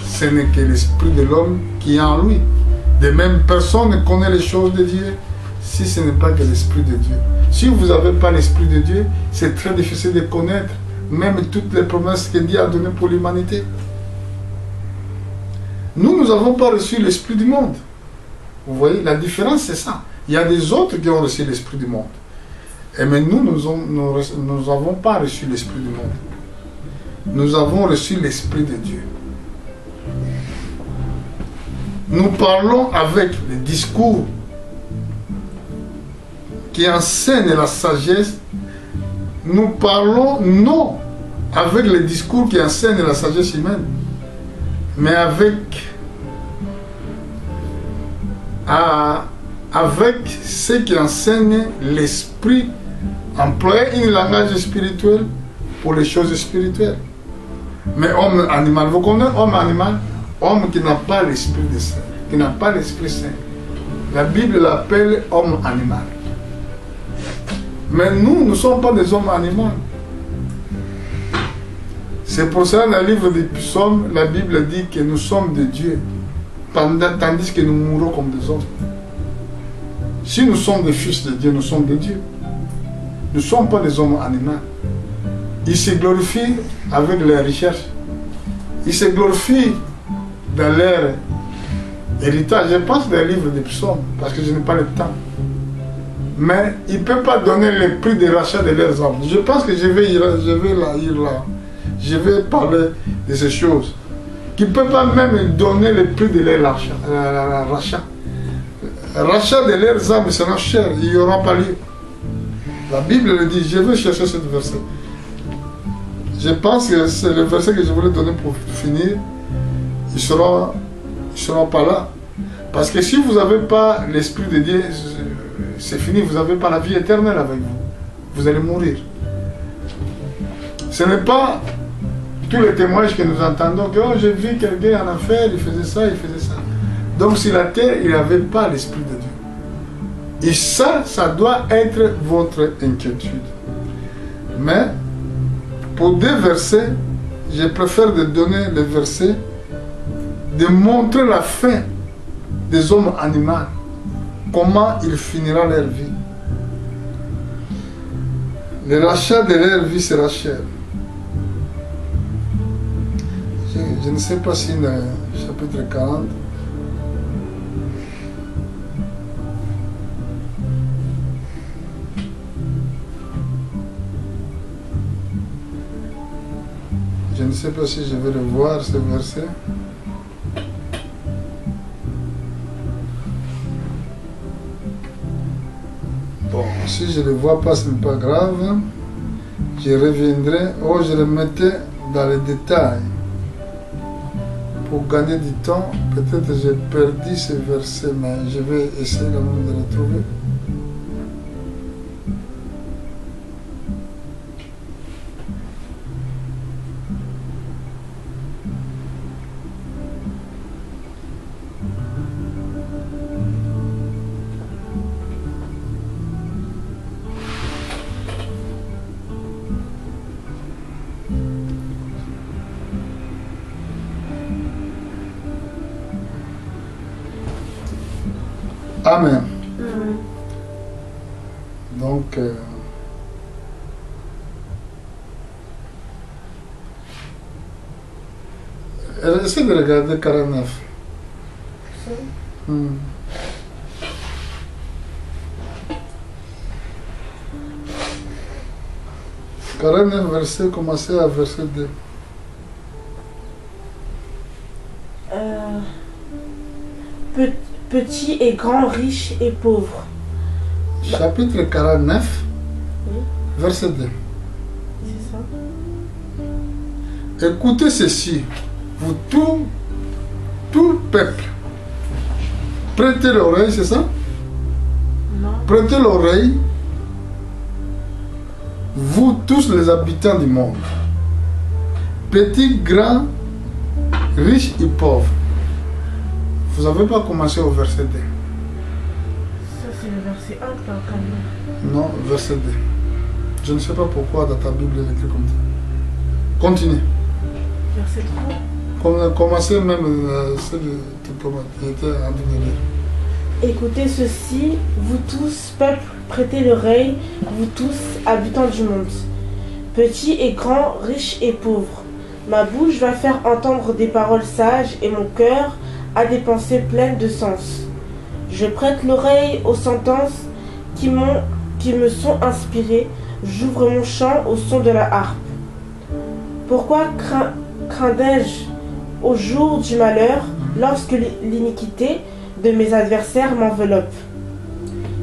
Ce n'est que l'Esprit de l'homme qui est en lui. De même, personne ne connaît les choses de Dieu si ce n'est pas que l'Esprit de Dieu. Si vous n'avez pas l'Esprit de Dieu, c'est très difficile de connaître même toutes les promesses que Dieu a données pour l'humanité. Nous n'avons pas reçu l'Esprit du monde. Vous voyez, la différence c'est ça. Il y a des autres qui ont reçu l'Esprit du monde. Mais nous n'avons pas reçu l'Esprit du monde. Nous avons reçu l'Esprit de Dieu. Nous parlons avec les discours qui enseignent la sagesse. Nous parlons non avec les discours qui enseignent la sagesse humaine, mais avec ceux qui enseignent l'esprit, employer un langage spirituel pour les choses spirituelles. Mais homme animal, vous connaissez homme animal? Homme qui n'a pas l'esprit de saint, qui n'a pas l'esprit saint. La Bible l'appelle homme animal. Mais nous ne sommes pas des hommes animaux. C'est pour ça dans le livre des psaumes, la Bible dit que nous sommes de Dieu, tandis que nous mourons comme des hommes. Si nous sommes des fils de Dieu, nous sommes de Dieu. Nous ne sommes pas des hommes animaux. Ils se glorifient avec leurs richesses. Ils se glorifient dans leur héritage. Je pense dans le livre des psaumes, parce que je n'ai pas le temps. Mais ils ne peuvent pas donner le prix de rachat de leurs âmes. Je pense que je vais parler de ces choses. Qui ne peuvent pas même donner le prix de leur rachat. Rachat de leurs âmes sera cher, il n'y aura pas lieu. La Bible le dit, je vais chercher ce verset. Je pense que c'est le verset que je voulais donner pour finir. Ils ne seront pas là. Parce que si vous n'avez pas l'Esprit de Dieu, c'est fini, vous n'avez pas la vie éternelle avec vous. Vous allez mourir. Ce n'est pas tous les témoignages que nous entendons que oh, j'ai vu quelqu'un en enfer, il faisait ça, il faisait ça. Donc sur la terre, il n'avait pas l'Esprit de Dieu. Et ça doit être votre inquiétude. Mais pour deux versets, je préfère de donner le verset, de montrer la fin des hommes animaux, comment il finira leur vie. Le rachat de leur vie sera cher. Je ne sais pas si le chapitre 40. Je ne sais pas si je vais le voir, ce verset. Bon, si je ne le vois pas, ce n'est pas grave. Je reviendrai. Oh, je le mettais dans les détails. Pour gagner du temps, peut-être j'ai perdu ce verset, mais je vais essayer quand même de le trouver. Amen. Donc, essaie de regarder 49. 49 verset, commencez à verset 2. Petit et grand, riche et pauvre. Chapitre 49, Oui, verset 2. c'est ça. Écoutez ceci, vous tout peuple. Prêtez l'oreille, c'est ça? Non. Prêtez l'oreille, vous tous les habitants du monde. Petits, grands, riches et pauvres. Vous n'avez pas commencé au verset 2. Ça, c'est le verset 1 que tu as en train de lire. Non, verset 2. Je ne sais pas pourquoi dans ta Bible il est écrit comme ça. Continue. Verset 3. Commencez même ce que tu étais en train de lire. Écoutez ceci, vous tous, peuple, prêtez l'oreille, vous tous, habitants du monde. Petits et grands, riches et pauvres. Ma bouche va faire entendre des paroles sages et mon cœur a des pensées pleines de sens. Je prête l'oreille aux sentences qui me sont inspirées. J'ouvre mon chant au son de la harpe. Pourquoi craindrais-je au jour du malheur lorsque l'iniquité de mes adversaires m'enveloppe?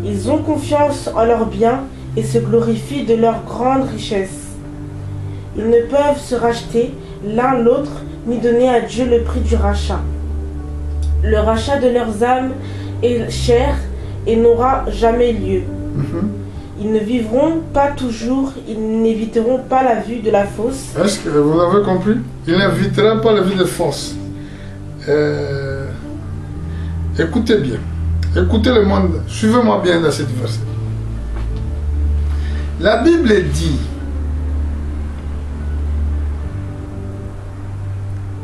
Ils ont confiance en leurs biens et se glorifient de leur grande richesse. Ils ne peuvent se racheter l'un l'autre ni donner à Dieu le prix du rachat. Le rachat de leurs âmes est cher et n'aura jamais lieu. Ils ne vivront pas toujours, ils n'éviteront pas la vue de la fosse. Est-ce que vous avez compris? Ils n'éviteront pas la vue de fosse. Écoutez bien. Écoutez le monde. Suivez-moi bien dans cette verset. La Bible dit: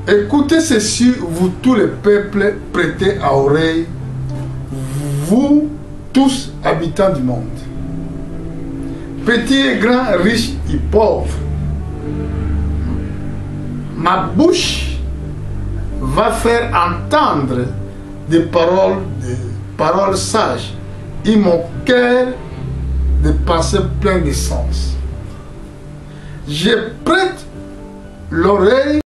écoutez ceci, vous tous les peuples, prêtez à oreille, vous tous habitants du monde. Petits et grands, riches et pauvres. Ma bouche va faire entendre des paroles sages et mon cœur des pensées pleines de sens. Je prête l'oreille